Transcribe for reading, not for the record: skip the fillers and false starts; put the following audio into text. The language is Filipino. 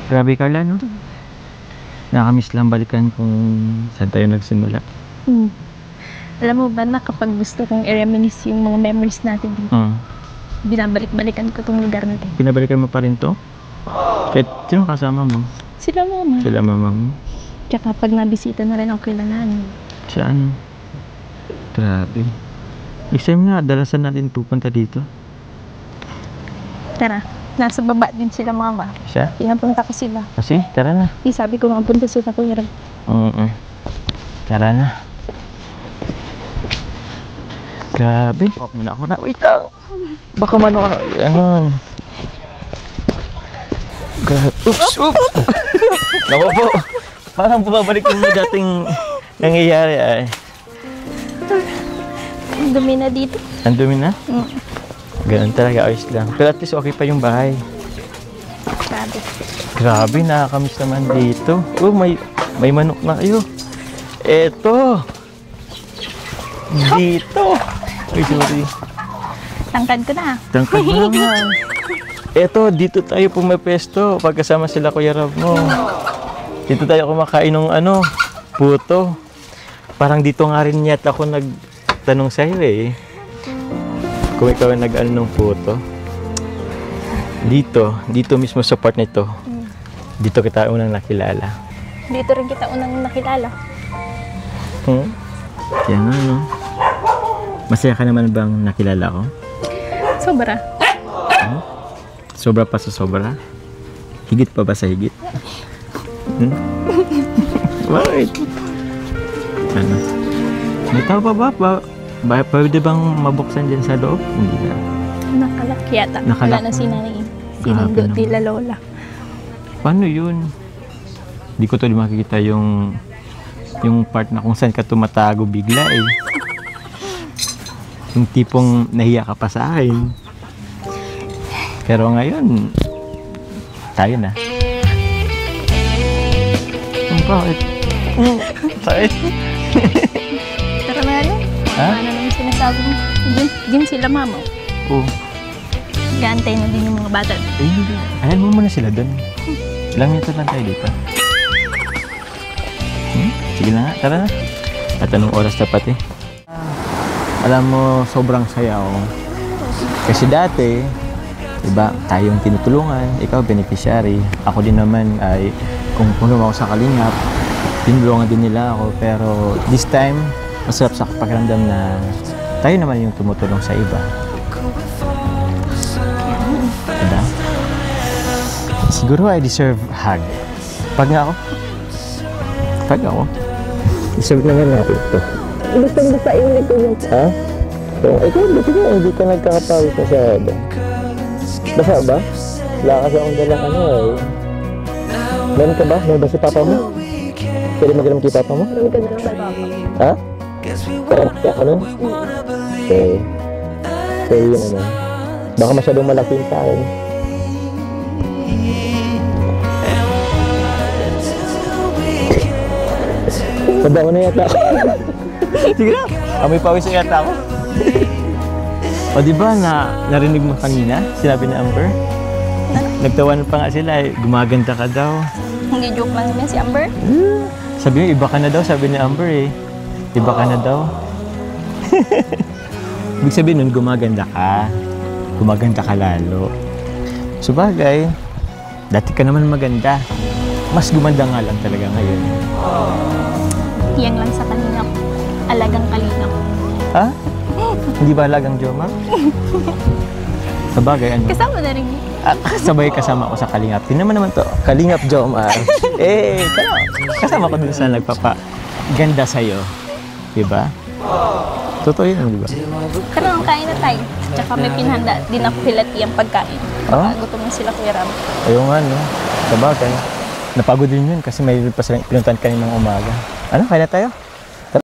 Grabe Carla, no? Nakamiss lang balikan kung saan tayo nagsimula. Alam mo ba na kapag gusto kong i-reminisce yung mga memories natin dito, binabalik-balikan ko tong lugar natin. Pinabalikan mo pa rin to? Kahit sino kasama mo? Sila mama. Sila mama mo? Tsaka pag nabisita na rin ang kilalanin. Saan? Grabe. Next time nga, dalasan natin pupunta dito. Tara, nasa baba din sila mama. Siya? Pinapunta ko sila. Kasi, tara na. Sabi ko nga punta sila Kuya Ram. Tara na. Grabe. Huwag muna ako na. Wait lang. Baka mano ka. Ganon. Grabe. Oops! Oops! Naku po. Parang bumabalik yung dating nangyayari ay. Ang dumi na dito. Ang dumi na? Ganun talaga, ayos lang. Pero at least okay pa yung bahay. Grabe. Grabe, nakakamiss naman dito. Oh, may manok na kayo. Eto. Dito. Ay, sorry. Tangkad ko na. Tangkad mo naman. Eto, dito tayo pumapesto. Pagkasama sila Kuya Rab mo. Dito tayo kumakain ng puto. Parang dito nga rin yata ako nagtanong sa'yo eh. Kung ikaw ay nag-ano ng puto. Dito mismo sa part nito. Dito kita unang nakilala. Dito rin kita unang nakilala. Kaya nga, no? Masaya ka naman bang nakilala ko? Sobra. Sobra pa sa sobra? Higit pa ba sa higit? Bakit? Ano? May tao pa ba? Pwede bang mabuksan dyan sa loob? Hindi na. Nakalak yata. Nakalak. Wala na si nanay. Sinundo nila lola. Paano yun? Hindi ko to makikita yung part na kung saan ka tumatago bigla eh. Yung tipong nahiya ka pa sa akin. Pero ngayon, tayo na. Bakit? Bakit? Tara na ano? Ha? Ano naman sinasabi mo? Diyan sila mama. Oo. Gaantay na din yung mga bata. Eh, hindi. Ayan mo muna sila doon. Ilang minuto lang tayo dito. Sige na nga, tara na. At anong oras dapat eh? Alam mo, sobrang saya ako. Kasi dati, diba, tayong tinutulungan, ikaw beneficiary. Ako din naman ay, kung puno ako sa Kalingap, tinulungan din nila ako. Pero this time, masarap sa pakiramdam na tayo naman yung tumutulong sa iba. Diba? Siguro I deserve hug. Pag nga ako. Deserve naman natin ito. Basta yung likod mo. Ha? So, ikaw, buti nga, hindi ka nagkakapawis masyado. Basa ba? Wala kasi akong dalang eh. Meron ka ba? May ba si papa mo? Pwede mag-alam kay papa mo? Marami ka na lang kay papa. Ha? Parang kaya ka nun? Okay. So, yun naman. Baka masyadong malaki sa akin. Mabango na yata ako. Sige na. Amoy pawis na yata ako. O diba narinig mo kanina? Sinabi ni Amber? Nagtawan pa nga sila eh. Gumaganda ka daw. Hindi joke lang naman si Amber. Sabi niya, iba ka na daw. Sabi ni Amber eh. Iba ka na daw. Ibig sabihin nun, gumaganda ka. Gumaganda ka lalo. Sabagay, dati ka naman maganda. Mas gumanda nga lang talaga ngayon. Yang lang sa Kalingap. Alagang Kalingap. Ha? Hindi ba alagang Jomar? Sabagay, ano? Kasama na rin. Sabay kasama ko sa Kalingap. Tingnan mo naman to. Kalingap Jomar. Kasama ko dun sa nagpapaganda sa'yo. Diba? Totoo yun, diba? Pero kain na tayo. Tsaka may pinhanda din ako pilatiyang pagkain. Gutom na sila Kuya Ram. Ayun nga, no? Sabagay. Napagod din yun kasi may pinuntahan kaninang umaga. Ano? Kaya na tayo?